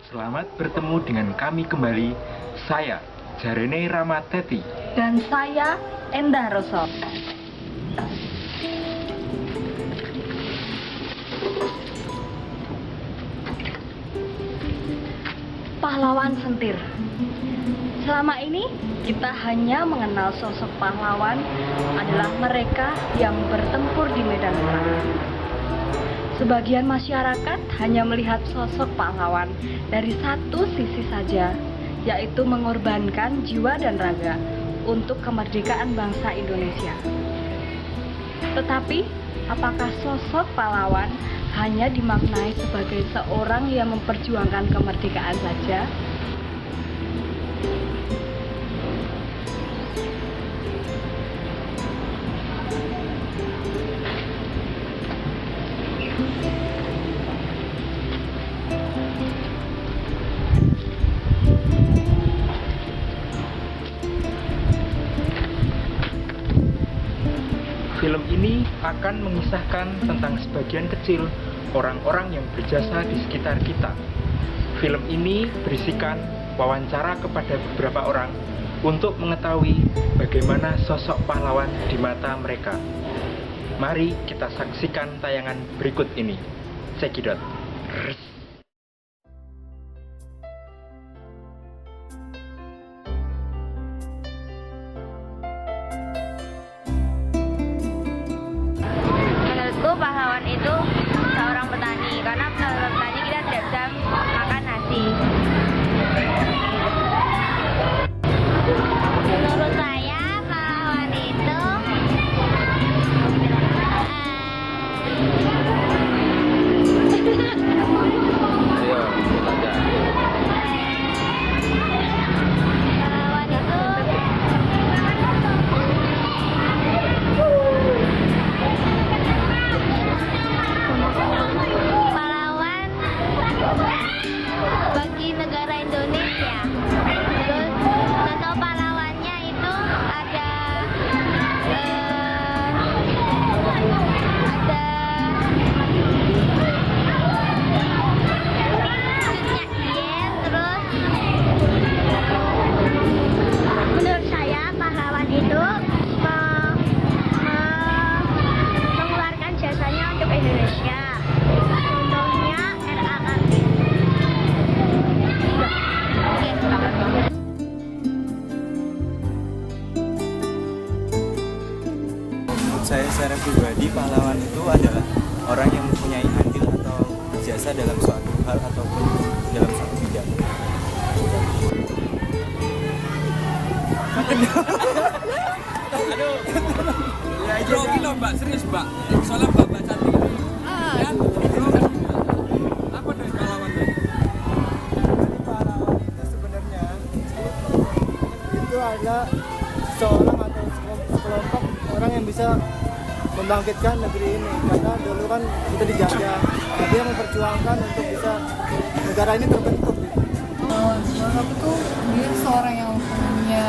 Selamat bertemu dengan kami kembali. Saya Jarene Ramadhati dan saya Endah Roso. Pahlawan sentir. Selama ini kita hanya mengenal sosok pahlawan adalah mereka yang bertempur di medan perang. Sebagian masyarakat hanya melihat sosok pahlawan dari satu sisi saja, yaitu mengorbankan jiwa dan raga untuk kemerdekaan bangsa Indonesia. Tetapi, apakah sosok pahlawan hanya dimaknai sebagai seorang yang memperjuangkan kemerdekaan saja? Film ini akan mengisahkan tentang sebagian kecil orang-orang yang berjasa di sekitar kita. Film ini berisikan wawancara kepada beberapa orang untuk mengetahui bagaimana sosok pahlawan di mata mereka. Mari kita saksikan tayangan berikut ini. Cekidot. Menurutku pahlawan itu seorang petani, karena menurut petani kita tidak bisa makan nasi. Menurut saya pahlawan itu pahlawan bagi negara Indonesia. Terus contoh pahlawannya itu ada Cutnya Dieng. Terus menurut saya pahlawan itu mengeluarkan jasanya untuk Indonesia. Contohnya RA Kartini. Menurut saya secara pribadi, pahlawan itu adalah orang yang mempunyai andil atau berjasa dalam suatu hal ataupun dalam suatu bidang. Bro, gila mbak, serius mbak. Soalnya mbak baca TV. Ya, bro. Apa dari pahlawan tuh? Pahlawan itu sebenarnya itu adalah seorang atau sekelompok orang yang bisa membangkitkan negeri ini, karena dulu kan kita dijajah. Nah, dia memperjuangkan untuk bisa negara ini terbentuk gitu. Menurut aku tuh dia seorang yang punya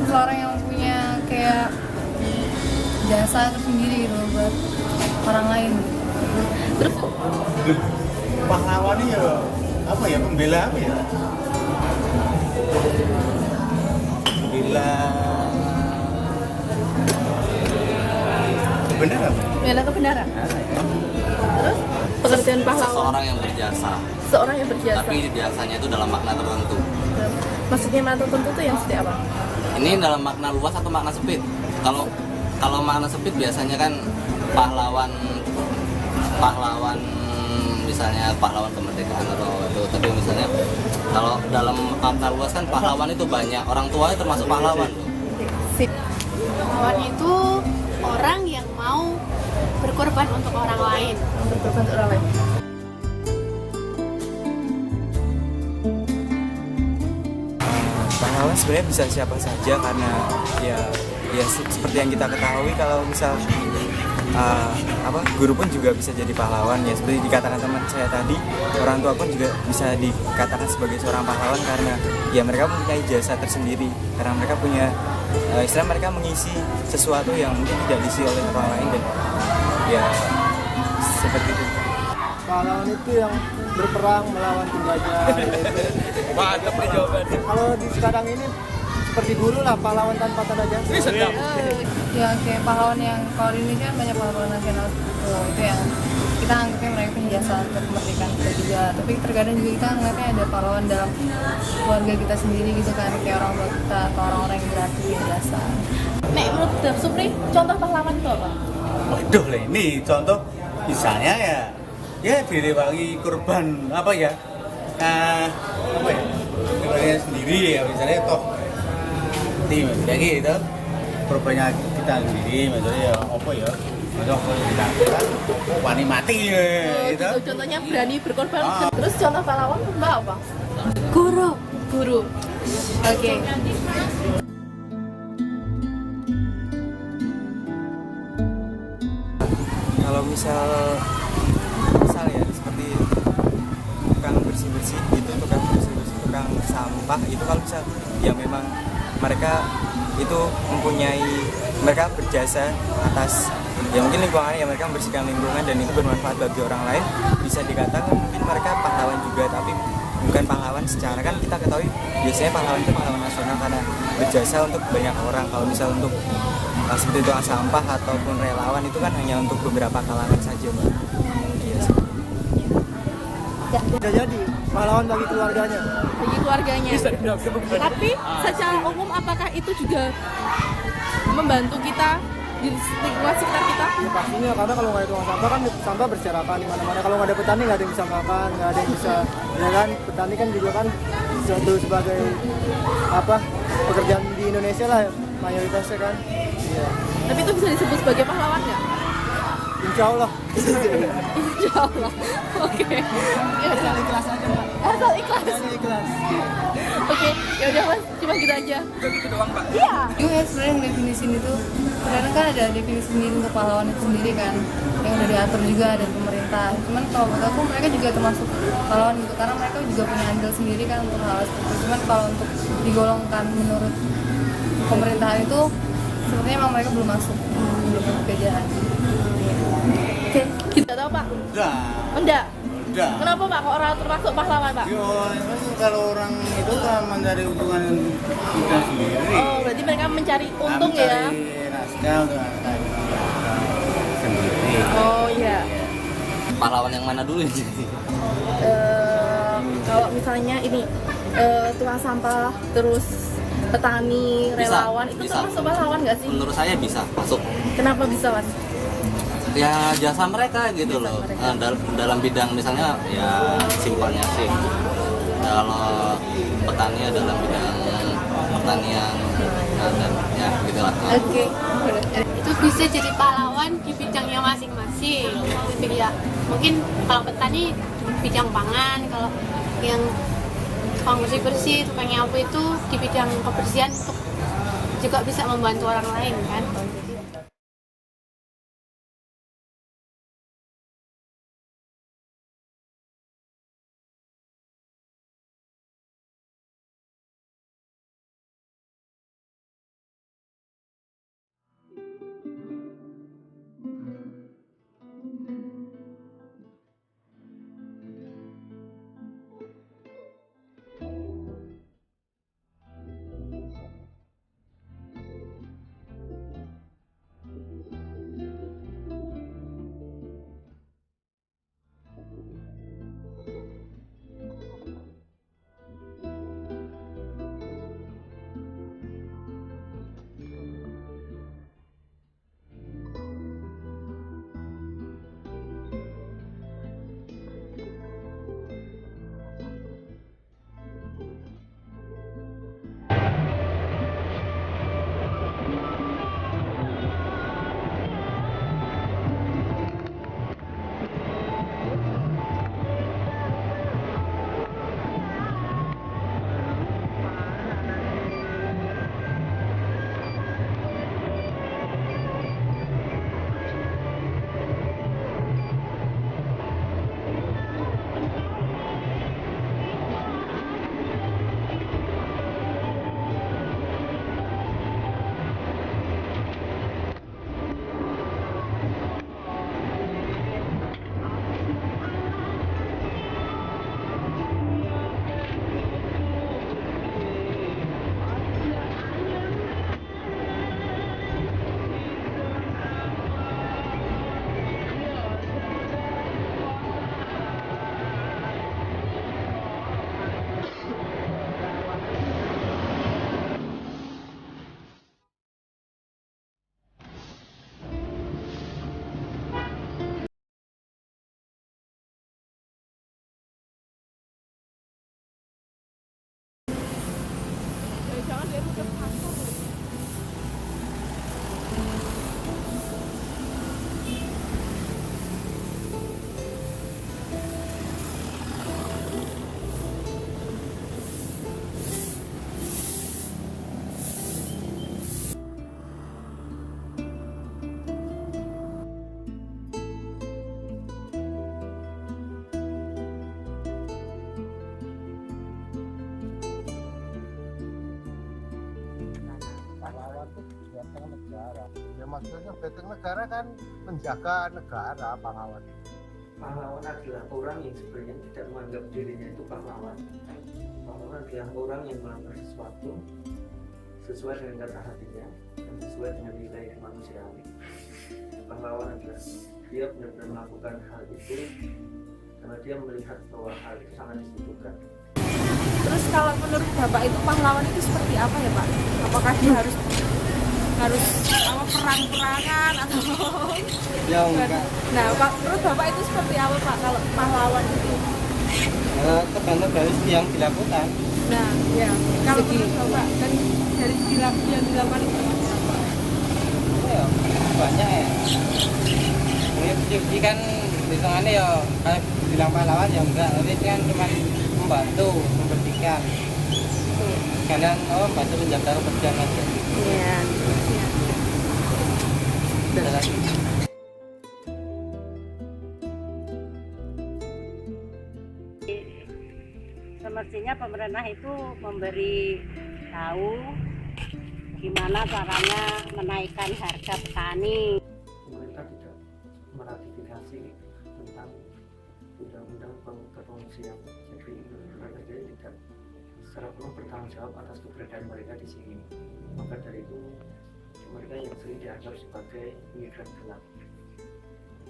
seorang yang punya kayak jasa tersendiri gitu buat orang lain. Terus Pahlawan ini ya apa ya, pembela apa ya? Bila Kebenaran. bela kebenaran. Terus pekerjaan pahlawan Seseorang yang berjasa, seorang yang berjasa. tapi jasanya itu dalam makna tertentu. Maksudnya makna tertentu tuh yang seperti apa? Ini dalam makna luas atau makna sempit? Kalau makna sempit biasanya kan pahlawan misalnya pahlawan kemerdekaan atau itu. Tapi misalnya kalau dalam makna luas kan pahlawan itu banyak, orang tuanya termasuk pahlawan tuh. Sip. Pahlawan itu orang yang mau berkorban untuk orang lain. Berkorban untuk orang lain. pahlawan sebenarnya bisa siapa saja, karena ya seperti yang kita ketahui kalau misal guru pun juga bisa jadi pahlawan, ya seperti dikatakan teman saya tadi, orang tua pun juga bisa dikatakan sebagai seorang pahlawan karena ya mereka mempunyai jasa tersendiri, karena mereka punya istilah mereka mengisi sesuatu yang mungkin tidak diisi oleh orang lain, dan ya seperti itu. pahlawan itu yang berperang melawan penjajah. Gitu. Mantap nih jawabannya. Kalau di sekarang ini seperti dulu lah, pahlawan tanpa tanda jasa. Ini sedap. Ya kayak pahlawan yang kalau di Indonesia kan banyak pahlawan nasional gitu. Itu yang kita anggapnya mereka punya jasa untuk kemerdekaan kita juga. Tapi terkadang juga kita ngeliatnya ada pahlawan dalam keluarga kita sendiri gitu kan, kayak orang tua kita atau orang-orang yang berarti punya jasa. Nek menurut Daf Supri, contoh pahlawan itu apa? Waduh lah, ini contoh misalnya ya direwangi korban apa ya korbannya sendiri ya, misalnya toh tim lagi itu korbannya kita sendiri, misalnya ya apa ya kita wani mati ya gitu. Contohnya berani berkorban. Terus contoh pahlawan Mbak apa? Guru. Oke. Kalau misal ya seperti tukang bersih-bersih gitu, tukang sampah itu, kalau misal ya memang mereka itu mereka berjasa atas ya mungkin lingkungan, ya mereka membersihkan lingkungan dan itu bermanfaat bagi orang lain, bisa dikatakan mungkin mereka pahlawan juga, tapi bukan pahlawan secara, kan kita ketahui biasanya pahlawan itu pahlawan nasional karena berjasa untuk banyak orang. Kalau misal untuk seperti tukang sampah ataupun relawan itu kan hanya untuk beberapa kalangan saja, Mbak. Iya sih. Bisa jadi pahlawan bagi keluarganya. Tapi secara umum apakah itu juga membantu kita di lingkungan sekitar kita? Ya pastinya, karena kalau nggak ada tukang sampah kan sampah berserakan di mana-mana. Kalau nggak ada petani nggak ada yang bisa makan, nggak ada yang bisa, ya kan, petani kan juga kan suatu sebagai pekerjaan di Indonesia lah mayoritasnya kan. Iya. Tapi itu bisa disebut sebagai pahlawan nggak? Insya Allah. Insya Allah. Oke. Asal ikhlas aja, Pak. Asal ikhlas. Ikhlas. Oke, ya udah Mas, cuma gitu aja. Udah gitu doang, Pak. Iya. Juga sebenarnya yang definisi itu kadang kan ada definisi sendiri untuk pahlawan itu sendiri kan, yang udah diatur juga dari pemerintah. Cuman kalau menurut aku mereka juga termasuk pahlawan gitu, karena mereka juga punya andil sendiri kan untuk hal seperti itu. Cuman kalau untuk digolongkan menurut pemerintahan itu sepertinya emang mereka belum masuk di pekerjaan. Oke, kita tahu Pak. Enggak. Kenapa Pak kok orang termasuk pahlawan Pak? Yo, kalau orang itu kan mencari untungan kita sendiri. Oh, berarti mereka mencari untung ya? Mencari naskah untuk sendiri. Oh iya. Pahlawan yang mana dulu ini? Kalau misalnya ini tukang sampah, terus petani, relawan, itu bisa. termasuk pahlawan nggak sih? Menurut saya bisa masuk. Kenapa bisa Mas? Ya jasa mereka gitu loh. Dalam bidang misalnya ya simpelnya sih, kalau petani ya dalam bidang pertanian dan ya gitulah. Oke. Itu bisa jadi pahlawan di bidangnya masing-masing. Jadi ya mungkin kalau petani di bidang pangan, kalau yang tukang bersih-bersih, tukang nyapu itu di bidang kebersihan untuk juga bisa membantu orang lain kan. negara. Ya maksudnya benteng negara kan menjaga negara, pahlawan. Pahlawan adalah orang yang sebenarnya tidak menganggap dirinya itu pahlawan. Pahlawan adalah orang yang melakukan sesuatu sesuai dengan kata hatinya dan sesuai dengan nilai kemanusiaan. Pahlawan adalah dia benar-benar melakukan hal itu karena dia melihat bahwa hal itu sangat dibutuhkan. Terus kalau menurut Bapak itu pahlawan itu seperti apa ya Pak? Apakah dia harus perang-perangan atau Ya enggak. Nah, Pak, menurut Bapak itu seperti apa Pak kalau pahlawan itu? Tergantung dari yang dilakukan. Nah, ya. Kalau menurut Bapak dan dari yang dilakukan itu apa? Ya, banyak ya. Ini kan hitungannya ya kayak bilang pahlawan ya enggak, tapi kan cuma membantu, membersihkan. Kadang bantu menjaga kebersihan aja. Iya. Semestinya pemerintah itu memberi tahu gimana caranya menaikkan harga petani. Pemerintah tidak meratifikasi tentang undang-undang kepengungsian, jadi mereka tidak secara penuh bertanggung jawab atas keberadaan mereka di sini. Maka dari itu mereka yang sering dianggap sebagai migran gelap,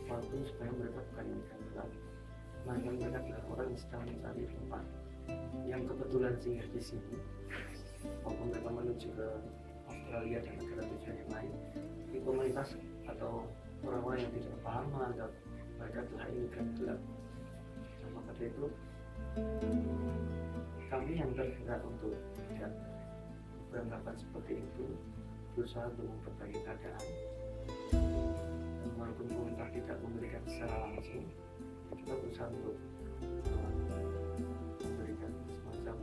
walaupun sebenarnya mereka bukan migran gelap, maka mereka adalah orang yang sedang mencari tempat yang kebetulan singgah di sini, maupun mereka menuju ke Australia dan negara tujuan yang lain. Di komunitas atau orang-orang yang tidak paham menganggap mereka adalah imigran gelap. Maka dari itu kami yang bergerak untuk tidak beranggapan seperti itu, berusaha untuk memperbaiki keadaan. Dan walaupun pemerintah tidak memberikan secara langsung, kita berusaha untuk memberikan semacam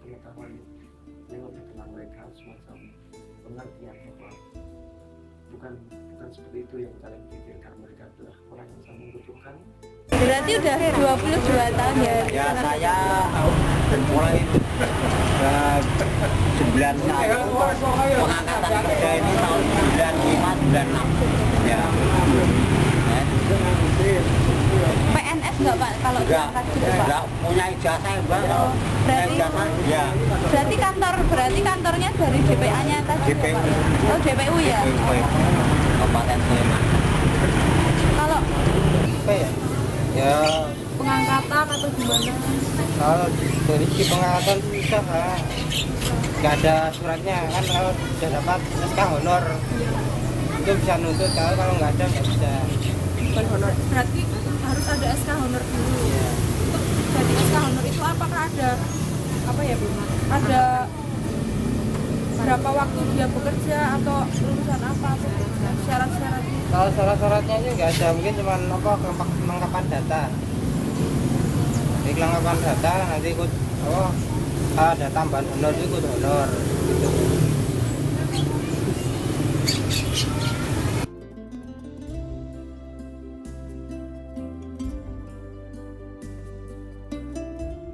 pengetahuan yang lebih tentang mereka, semacam pengertian bahwa bukan seperti itu yang kalian pikirkan, mereka adalah orang yang sangat membutuhkan. Berarti udah 22 tahun ya? Ya saya mulai 9 tahun pengangkatan kerja ini tahun 95, 96 ya. PNS nggak Pak kalau diangkat gitu Pak? Enggak punya ijazah ya Mbak. Berarti kantornya dari DPA-nya tadi ya Pak? Oh DPU ya? Kabupaten Sleman. Kalau Apa ya? Ya pengangkatan atau gimana? kalau dari segi pengangkatan susah lah. Nggak ada suratnya kan, kalau sudah dapat SK honor itu bisa nuntut, kalau nggak ada nggak bisa. Bukan honor, berarti harus ada SK honor dulu. Untuk jadi SK honor itu apakah ada apa ya Bu? Ada berapa waktu dia bekerja atau lulusan apa atau syarat-syarat? Kalau syarat-syaratnya itu nggak ada, mungkin cuma kelengkapan data. Di kelengkapan data nanti ikut ada tambahan honor, ikut honor gitu.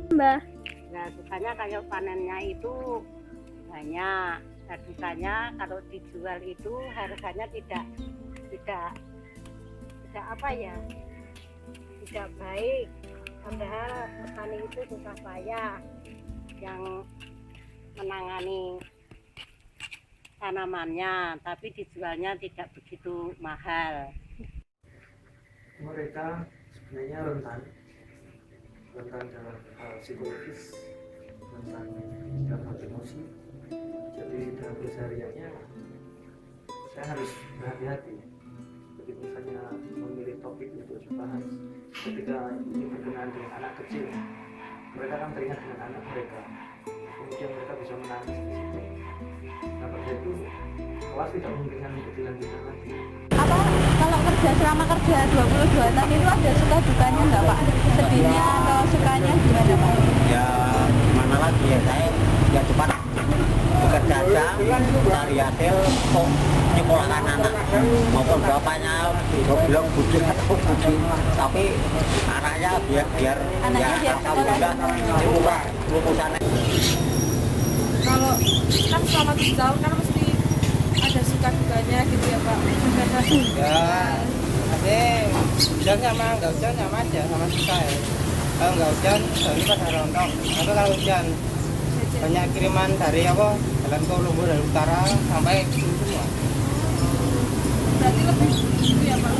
Mbak. Nah, sukanya kayak panennya itu banyak, dan dukanya kalau dijual itu harganya tidak apa ya, tidak baik. Padahal petani itu susah payah yang menangani tanamannya, tapi dijualnya tidak begitu mahal. Mereka sebenarnya rentan dalam hal psikologis, rentan dalam hal emosi. Jadi dalam kesehariannya saya harus berhati-hati begitu misalnya memilih topik untuk dibahas. Ketika ini berkenaan dengan anak kecil, mereka akan teringat dengan anak mereka, kemudian mereka bisa menangis di situ. Nah, pada itu kelas tidak memberikan kecil-kecilan nanti. Apa kalau selama kerja 22 tahun itu ada suka dukanya nggak Pak? Sedihnya atau sukanya gimana Pak? Ya gimana lagi ya, saya ya cepat bekerja aja, cari hasil kok nyekolahkan anak, maupun bapaknya bilang bujuk atau bujuk, tapi anaknya biar alhamdulillah dibuka lulusannya. Kalau kan selama 7 tahun kan mesti ada suka Ya, ada hujan sama nggak hujan sama aja, sama susah ya. Kalau nggak hujan, ini pada rontok. Atau kalau hujan, banyak kiriman dari jalan ke Lumbur dari utara sampai ke sini semua. Berarti lebih itu ya Pak,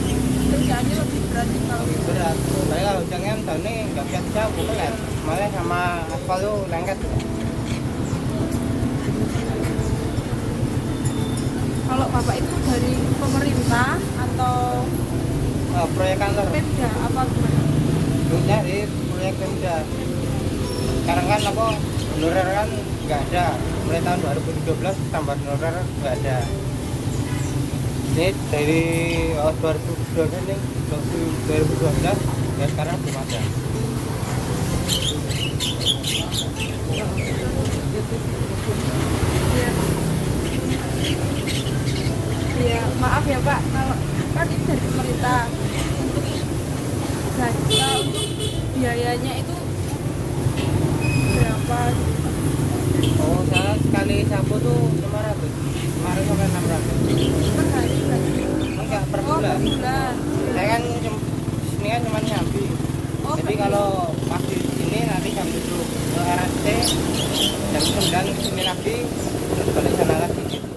kerjaannya lebih berat kalau Berat. Tapi kalau hujan kan tahun ini nggak bisa dicampur pelet. Malah sama aspal tuh lengket. kalau Bapak itu dari pemerintah atau Proyek kantor. Pemda apa gimana? Dulunya di proyek Pemda. Sekarang kan honorer kan nggak ada. Mulai tahun 2013 tambah honorer nggak ada. Ini dari 2012 nih, 2012 ya sekarang belum ada. Ya maaf ya Pak, kalau kan ini dari pemerintah untuk biayanya itu berapa? Oh, saya sekali sapu tuh 500. Kemarin sampai 600. Per hari berarti? Enggak, per Oh, bulan. per bulan. Saya kan sini kan cuma nyambi. Oh, Jadi kalau pas di sini nanti jam 7 ke RSC, jam 9 ke sini lagi, terus balik sana lagi gitu.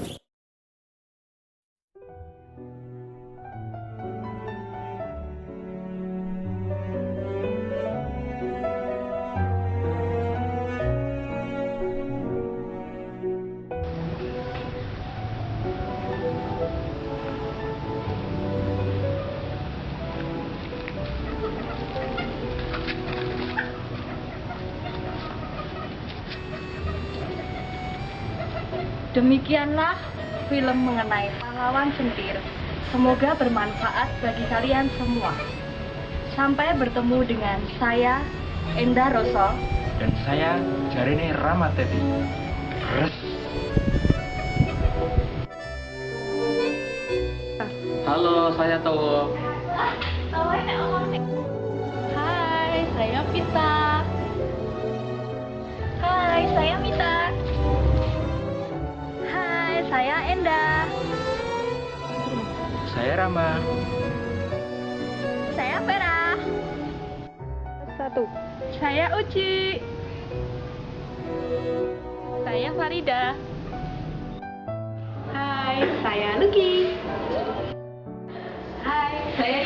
Demikianlah film mengenai pahlawan sentir. Semoga bermanfaat bagi kalian semua. Sampai bertemu dengan saya, Enda Roso. Dan saya, Jarini Ramateti. Res. Halo, saya Towo. Hai, saya Pita. Hai, saya Mita. Hai, saya Enda. Saya Rama. Saya Vera. Satu. Saya Uci. Saya Farida. Hai, saya Luki. Hai, saya